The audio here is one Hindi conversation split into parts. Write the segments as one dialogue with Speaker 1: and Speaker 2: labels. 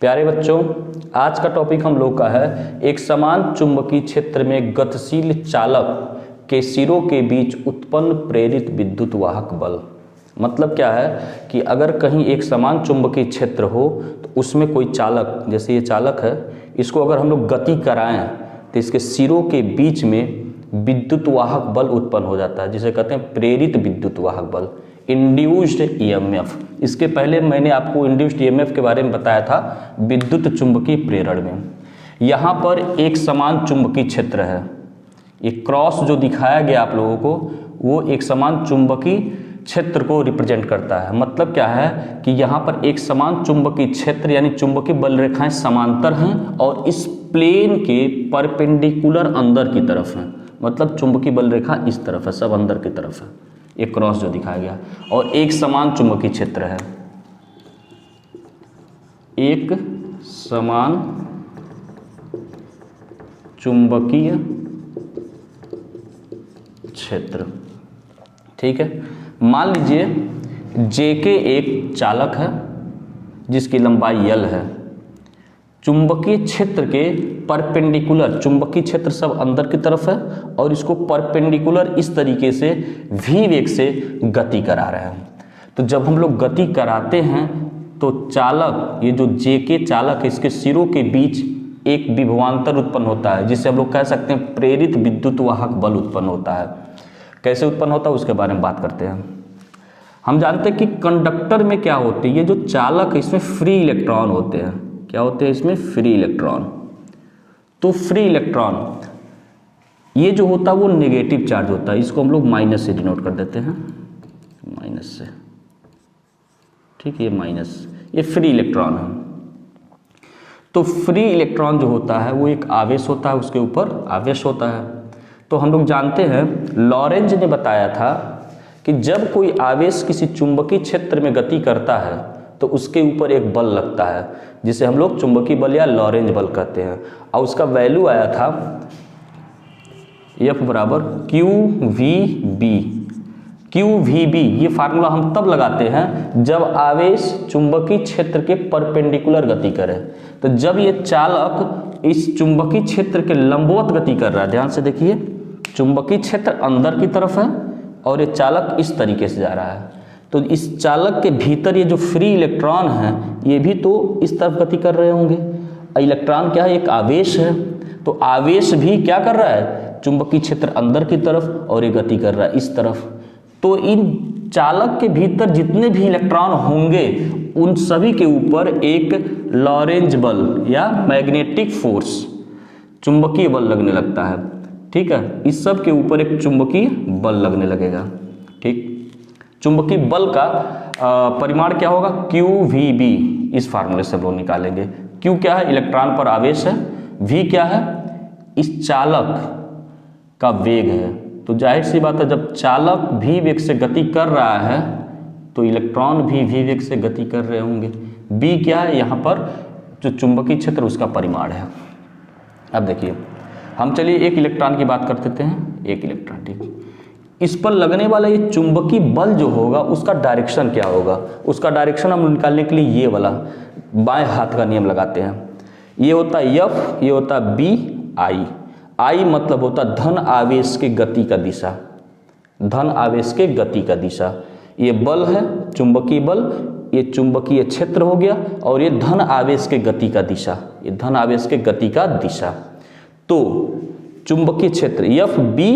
Speaker 1: प्यारे बच्चों, आज का टॉपिक हम लोग का है एक समान चुंबकीय क्षेत्र में गतिशील चालक के सिरों के बीच उत्पन्न प्रेरित विद्युत वाहक बल। मतलब क्या है कि अगर कहीं एक समान चुंबकीय क्षेत्र हो तो उसमें कोई चालक, जैसे ये चालक है, इसको अगर हम लोग गति कराएं तो इसके सिरों के बीच में विद्युत वाहक बल उत्पन्न हो जाता है, जिसे कहते हैं प्रेरित विद्युत वाहक बल, इंड्यूस्ड ईएमएफ। इसके पहले मैंने आपको इंड्यूस्ड ईएमएफ के बारे में बताया था विद्युत चुंबकीय प्रेरण में। यहाँ पर एक समान चुंबकीय क्षेत्र है, ये क्रॉस जो दिखाया गया आप लोगों को वो एक समान चुंबकीय क्षेत्र को रिप्रेजेंट करता है। मतलब क्या है कि यहाँ पर एक समान चुंबकीय क्षेत्र यानी चुंबकीय बल रेखाएं समांतर हैं और इस प्लेन के परपेंडिकुलर अंदर की तरफ हैं। मतलब चुंबकीय बल रेखा इस तरफ है, सब अंदर की तरफ है, एक क्रॉस जो दिखाया गया, और एक समान चुंबकीय क्षेत्र है, एक समान चुंबकीय क्षेत्र। ठीक है, मान लीजिए जेके एक चालक है जिसकी लंबाई L है। चुंबकीय क्षेत्र के परपेंडिकुलर, चुंबकीय क्षेत्र सब अंदर की तरफ है और इसको परपेंडिकुलर इस तरीके से v वेग से गति करा रहे हैं। तो जब हम लोग गति कराते हैं तो चालक, ये जो जेके चालक है, इसके सिरों के बीच एक विभवांतर उत्पन्न होता है, जिसे हम लोग कह सकते हैं प्रेरित विद्युत वाहक बल उत्पन्न होता है। कैसे उत्पन्न होता है उसके बारे में बात करते हैं। हम जानते हैं कि कंडक्टर में क्या होते हैं, ये जो चालक है इसमें फ्री इलेक्ट्रॉन होते हैं। क्या होते हैं इसमें? Free electron. तो फ्री इलेक्ट्रॉन ये जो होता है वो नेगेटिव चार्ज होता है, इसको हम लोग माइनस से डिनोट कर देते हैं, माइनस से। ठीक है, ये माइनस, ये फ्री इलेक्ट्रॉन है। तो फ्री इलेक्ट्रॉन जो होता है वो एक आवेश होता है, उसके ऊपर आवेश होता है। तो हम लोग जानते हैं, लॉरेंज ने बताया था कि जब कोई आवेश किसी चुंबकीय क्षेत्र में गति करता है तो उसके ऊपर एक बल लगता है, जिसे हम लोग चुंबकीय बल या लॉरेंज बल कहते हैं, और उसका वैल्यू आया था F बराबर QVB। QVB ये फार्मूला हम तब लगाते हैं जब आवेश चुंबकीय क्षेत्र के परपेंडिकुलर गति करे। तो जब ये चालक इस चुंबकीय क्षेत्र के लंबवत गति कर रहा है, ध्यान से देखिए, चुंबकीय क्षेत्र अंदर की तरफ है और ये चालक इस तरीके से जा रहा है, तो इस चालक के भीतर ये जो फ्री इलेक्ट्रॉन है ये भी तो इस तरफ गति कर रहे होंगे। इलेक्ट्रॉन क्या है? एक आवेश है। तो आवेश भी क्या कर रहा है? चुंबकीय क्षेत्र अंदर की तरफ, और ये गति कर रहा है इस तरफ। तो इन चालक के भीतर जितने भी इलेक्ट्रॉन होंगे उन सभी के ऊपर एक लॉरेंज बल या मैग्नेटिक फोर्स, चुंबकीय बल लगने लगता है। ठीक है, इस सब के ऊपर एक चुंबकीय बल लगने लगेगा। ठीक, चुंबकीय बल का परिमाण क्या होगा? QVB। इस फार्मूले से हम लोग निकालेंगे। Q क्या है? इलेक्ट्रॉन पर आवेश है। V क्या है? इस चालक का वेग है। तो जाहिर सी बात है, जब चालक v वेग से गति कर रहा है तो इलेक्ट्रॉन भी v वेग से गति कर रहे होंगे। B क्या है? यहाँ पर जो चुंबकीय क्षेत्र उसका परिमाण है। अब देखिए, हम चलिए एक इलेक्ट्रॉन की बात कर देते हैं। एक इलेक्ट्रॉन, ठीक, इस पर लगने वाला ये चुंबकीय बल जो होगा उसका डायरेक्शन क्या होगा? उसका डायरेक्शन हम निकालने के लिए ये वाला बाएं हाथ का नियम लगाते हैं। ये होता है F, ये होता है B, I। I मतलब होता है धन आवेश के गति का दिशा, धन आवेश के गति का दिशा। ये बल है चुंबकीय बल, ये चुंबकीय क्षेत्र हो गया, और ये धन आवेश के गति का दिशा, ये धन आवेश के गति का दिशा। तो चुंबकीय क्षेत्र FB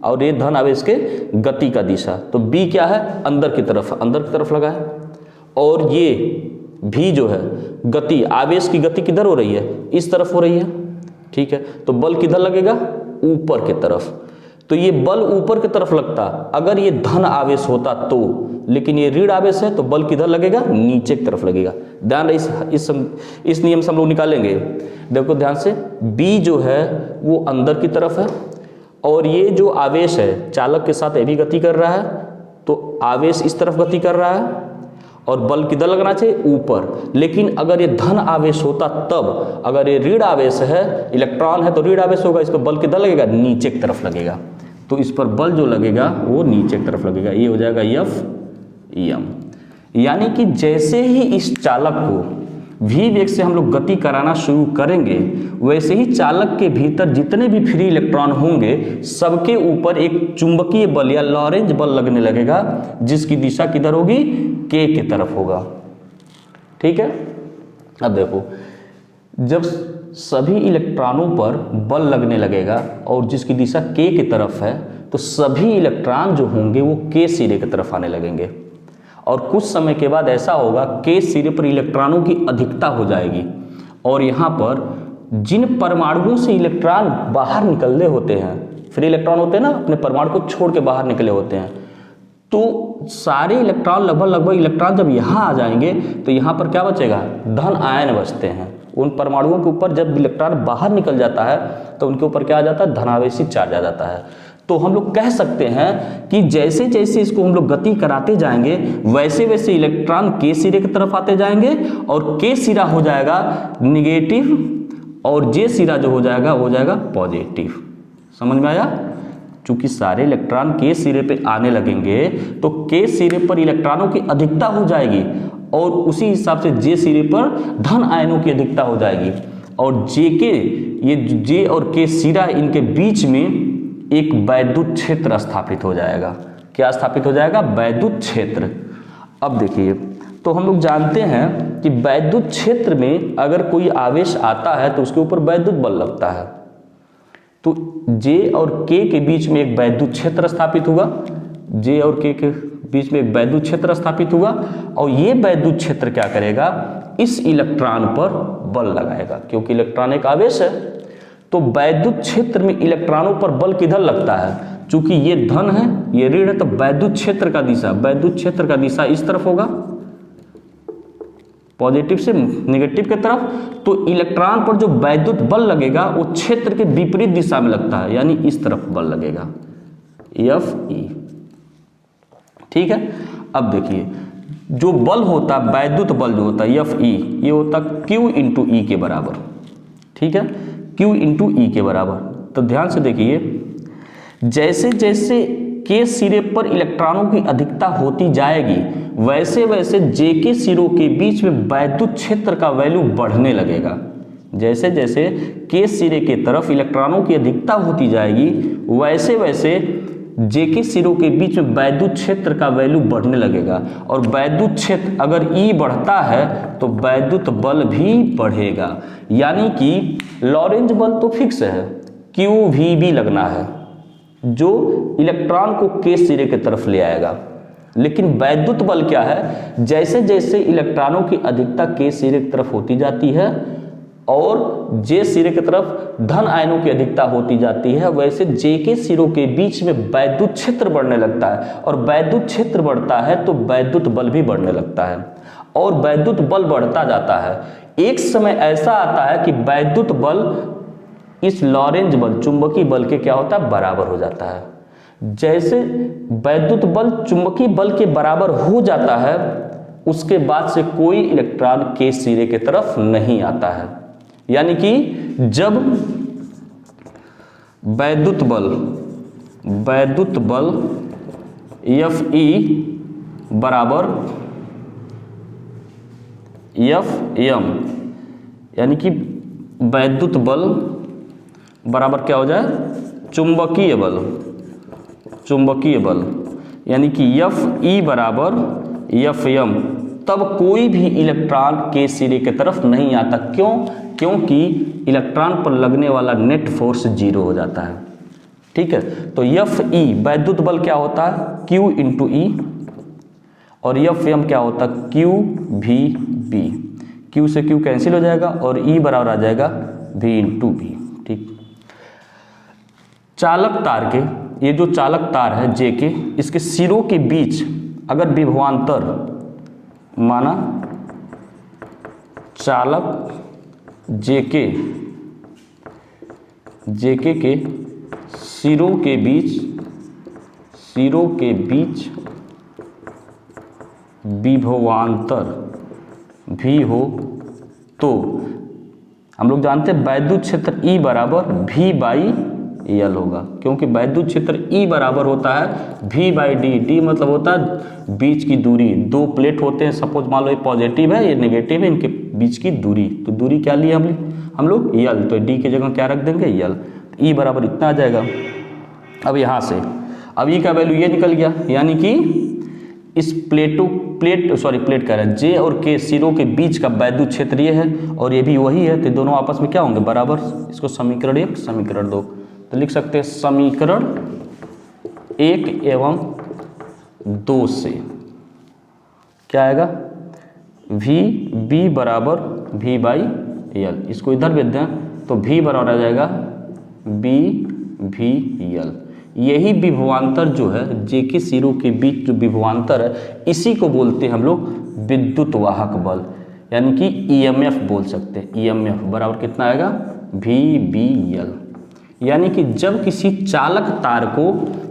Speaker 1: और ये धन आवेश के गति का दिशा। तो B क्या है? अंदर की तरफ, अंदर की तरफ लगा है, और ये V जो है गति, आवेश की गति किधर हो रही है? इस तरफ हो रही है। ठीक है, तो बल किधर लगेगा? ऊपर की तरफ। तो ये बल ऊपर की तरफ लगता अगर ये धन आवेश होता तो, लेकिन ये ऋण आवेश है तो बल किधर लगेगा? नीचे की तरफ लगेगा। ध्यान रहे, इस नियम से हम लोग निकालेंगे। देखो ध्यान से, B जो है वो अंदर की तरफ है, और ये जो आवेश है चालक के साथ ये भी गति कर रहा है, तो आवेश इस तरफ गति कर रहा है और बल किधर लगना चाहिए? ऊपर। लेकिन अगर ये धन आवेश होता तब, अगर ये ऋण आवेश है, इलेक्ट्रॉन है तो ऋण आवेश होगा, इस पर बल किधर लगेगा? नीचे की तरफ लगेगा। तो इस पर बल जो लगेगा वो नीचे की तरफ लगेगा। ये हो जाएगा FEM। यानी कि जैसे ही इस चालक को v वेग से हम लोग गति कराना शुरू करेंगे, वैसे ही चालक के भीतर जितने भी फ्री इलेक्ट्रॉन होंगे सबके ऊपर एक चुंबकीय बल या लॉरेंज बल लगने लगेगा, जिसकी दिशा किधर होगी, k की तरफ होगा। ठीक है, अब देखो जब सभी इलेक्ट्रॉनों पर बल लगने लगेगा और जिसकी दिशा k की तरफ है, तो सभी इलेक्ट्रॉन जो होंगे वो k सिरे की तरफ आने लगेंगे और कुछ समय के बाद ऐसा होगा k सिरे पर इलेक्ट्रॉनों की अधिकता हो जाएगी और यहाँ पर जिन परमाणुओं से इलेक्ट्रॉन बाहर निकलने होते हैं, फ्री इलेक्ट्रॉन होते हैं ना, अपने परमाणु को छोड़ के बाहर निकले होते हैं, तो सारे इलेक्ट्रॉन लगभग इलेक्ट्रॉन जब यहाँ आ जाएंगे तो यहाँ पर क्या बचेगा, धन आयन बचते हैं। उन परमाणुओं के ऊपर जब इलेक्ट्रॉन बाहर निकल जाता है तो उनके ऊपर क्या आ जाता है, धनावेशी चार्ज आ जाता है। तो हम लोग कह सकते हैं कि जैसे जैसे इसको हम लोग गति कराते जाएंगे वैसे वैसे इलेक्ट्रॉन k सिरे की तरफ आते जाएंगे और k सिरा हो जाएगा निगेटिव और j सिरा जो हो जाएगा पॉजिटिव। समझ में आया? चूंकि सारे इलेक्ट्रॉन k सिरे पे आने लगेंगे तो k सिरे पर इलेक्ट्रॉनों की अधिकता हो जाएगी और उसी हिसाब से j सिरे पर धन आयनों की अधिकता हो जाएगी और ये j और k सिरा इनके बीच में एक वैद्युत क्षेत्र स्थापित हो जाएगा। क्या स्थापित हो जाएगा? वैद्युत क्षेत्र। अब देखिए, तो हम लोग जानते हैं कि वैद्युत क्षेत्र में अगर कोई आवेश आता है तो उसके ऊपर वैद्युत बल लगता है, तो J और K के बीच में एक वैद्युत क्षेत्र स्थापित हुआ, J और K के बीच में एक वैद्युत क्षेत्र स्थापित हुआ और ये वैद्युत क्षेत्र क्या करेगा, इस इलेक्ट्रॉन पर बल लगाएगा क्योंकि इलेक्ट्रॉन एक आवेश है। तो वैद्युत क्षेत्र में इलेक्ट्रॉनों पर बल किधर लगता है, चूंकि ये धन है ये ऋण है, तो वैद्युत क्षेत्र का दिशा इस तरफ होगा, पॉजिटिव से नेगेटिव की तरफ। तो इलेक्ट्रॉन पर जो वैद्युत बल लगेगा वो क्षेत्र के विपरीत दिशा में लगता है, यानी इस तरफ बल लगेगा, Fe। ठीक है, अब देखिए जो बल होता है, वैद्युत बल जो होता है Fe, ये होता Q इंटू E के बराबर। ठीक है, Q इंटू E के बराबर। तो ध्यान से देखिए, जैसे जैसे K सिरे पर इलेक्ट्रॉनों की अधिकता होती जाएगी वैसे वैसे J के सिरों के बीच में वैद्युत क्षेत्र का वैल्यू बढ़ने लगेगा। जैसे जैसे K सिरे के तरफ इलेक्ट्रॉनों की अधिकता होती जाएगी वैसे वैसे J के सिरों के बीच में वैद्युत क्षेत्र का वैल्यू बढ़ने लगेगा और वैद्युत क्षेत्र अगर E बढ़ता है तो वैद्युत बल भी बढ़ेगा, यानी कि लॉरेंज बल तो फिक्स है, QVB लगना है जो इलेक्ट्रॉन को K सिरे की तरफ ले आएगा। लेकिन वैद्युत बल क्या है, जैसे जैसे इलेक्ट्रॉनों की अधिकता K सिरे की तरफ होती जाती है और J सिरे की तरफ धन आयनों की अधिकता होती जाती है, वैसे J के सिरों के बीच में वैद्युत क्षेत्र बढ़ने लगता है और वैद्युत क्षेत्र बढ़ता है तो वैद्युत बल भी बढ़ने लगता है और वैद्युत बल बढ़ता जाता है। एक समय ऐसा आता है कि वैद्युत बल इस लॉरेंज बल, चुंबकीय बल के क्या होता है, बराबर हो जाता है। जैसे वैद्युत बल चुंबकीय बल के बराबर हो जाता है उसके बाद से कोई इलेक्ट्रॉन K सिरे की तरफ नहीं आता है, यानी कि जब वैद्युत बल Fe बराबर Fm, यानी कि वैद्युत बल बराबर क्या हो जाए, चुंबकीय बल, यानी कि Fe बराबर Fm, तब कोई भी इलेक्ट्रॉन K सिरे की तरफ नहीं आता। क्यों? क्योंकि इलेक्ट्रॉन पर लगने वाला नेट फोर्स 0 हो जाता है। ठीक है, तो Fe वैद्युत बल क्या होता है, Q इंटू E और Fm क्या होता है, QVB। Q से Q कैंसिल हो जाएगा और E बराबर आ जाएगा V इंटू B। ठीक, चालक तार के, ये जो चालक तार है J के, इसके सिरों के बीच अगर विभवांतर माना चालक JK के सिरों के बीच विभवांतर भी हो तो हम लोग जानते हैं वैद्युत क्षेत्र E बराबर V बाई यल होगा, क्योंकि वैद्युत क्षेत्र ई बराबर होता है V/d। डी मतलब होता है बीच की दूरी। दो प्लेट होते हैं, सपोज मान लो ये पॉजिटिव है ये नेगेटिव है, इनके बीच की दूरी, तो दूरी क्या ली हम लोग यल, तो डी की जगह क्या रख देंगे यल, तो ई बराबर इतना आ जाएगा। अब यहाँ से अब ई का वैल्यू ये निकल गया, यानी कि इस प्लेट कह रहे हैं जे और के सिरों के बीच का वैद्युत क्षेत्र ये है और ये भी वही है, तो दोनों आपस में क्या होंगे बराबर। इसको समीकरण 1 समीकरण 2 तो लिख सकते हैं समीकरण 1 एवं 2 से क्या आएगा V बराबर V/L। इसको इधर भेज दें तो V बराबर आ जाएगा B/L। यही विभवांतर जो है जे के सिरों के बीच जो विभवांतर है इसी को बोलते हैं हम लोग विद्युत वाहक बल, यानी कि EMF बोल सकते हैं। EMF बराबर कितना आएगा V/L। यानी कि जब किसी चालक तार को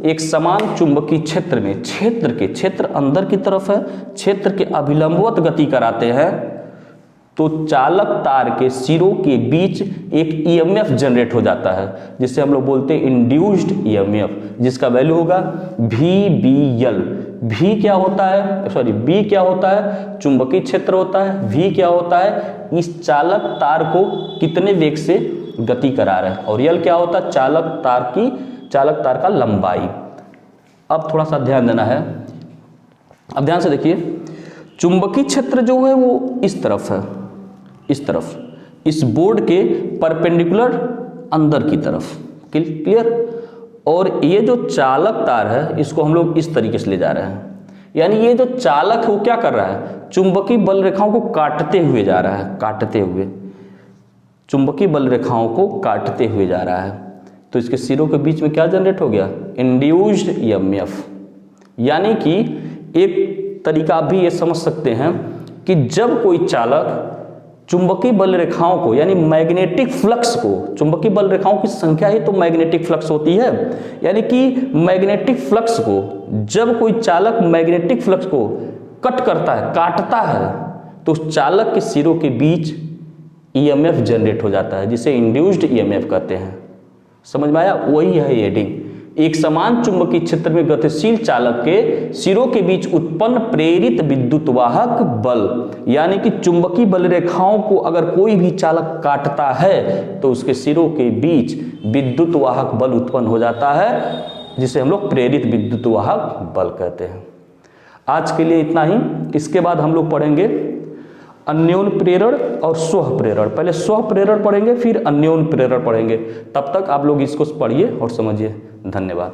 Speaker 1: एक समान चुंबकीय क्षेत्र में क्षेत्र अंदर की तरफ है, क्षेत्र के अभिलंबवत गति कराते हैं, तो चालक तार के सिरों के बीच एक EMF जनरेट हो जाता है, जिसे हम लोग बोलते हैं इंड्यूस्ड EMF, जिसका वैल्यू होगा V/L। V क्या होता है, सॉरी B क्या होता है, चुंबकीय क्षेत्र होता है। V क्या होता है, इस चालक तार को कितने वेग से गति करा रहे हैं, और L क्या होता है, चालक तार का लंबाई। अब थोड़ा सा ध्यान देना है, अब ध्यान से देखिए, चुंबकीय क्षेत्र जो है वो इस तरफ है, इस बोर्ड के परपेंडिकुलर अंदर की तरफ, क्लियर। और ये जो चालक तार है इसको हम लोग इस तरीके से ले जा रहे हैं, यानी ये जो चालक है वो क्या कर रहा है, चुंबकीय बल रेखाओं को काटते हुए जा रहा है, चुंबकीय बल रेखाओं को काटते हुए जा रहा है। तो इसके सिरों के बीच में क्या जनरेट हो गया, इंड्यूस्ड EMF। यानी कि एक तरीका आप भी ये समझ सकते हैं कि जब कोई चालक चुंबकीय बल रेखाओं को, यानी मैग्नेटिक फ्लक्स को, चुंबकीय बल रेखाओं की संख्या ही तो मैग्नेटिक फ्लक्स होती है, यानी कि मैग्नेटिक फ्लक्स को जब कोई चालक मैग्नेटिक फ्लक्स को काटता है, तो उस चालक के सिरों के बीच EMF जनरेट हो जाता है, जिसे इंड्यूस्ड EMF कहते हैं। समझ में आया, वही है हेडिंग। एक समान चुंबकीय क्षेत्र में गतिशील चालक के सिरों के बीच उत्पन्न प्रेरित विद्युत वाहक बल, यानी कि चुंबकीय बल रेखाओं को अगर कोई भी चालक काटता है तो उसके सिरों के बीच विद्युत वाहक बल उत्पन्न हो जाता है, जिसे हम लोग प्रेरित विद्युत वाहक बल कहते हैं। आज के लिए इतना ही। इसके बाद हम लोग पढ़ेंगे अन्योन प्रेरण और स्वः प्रेरण। पहले स्वः प्रेरण पढ़ेंगे, फिर अन्योन प्रेरण पढ़ेंगे। तब तक आप लोग इसको पढ़िए और समझिए। धन्यवाद।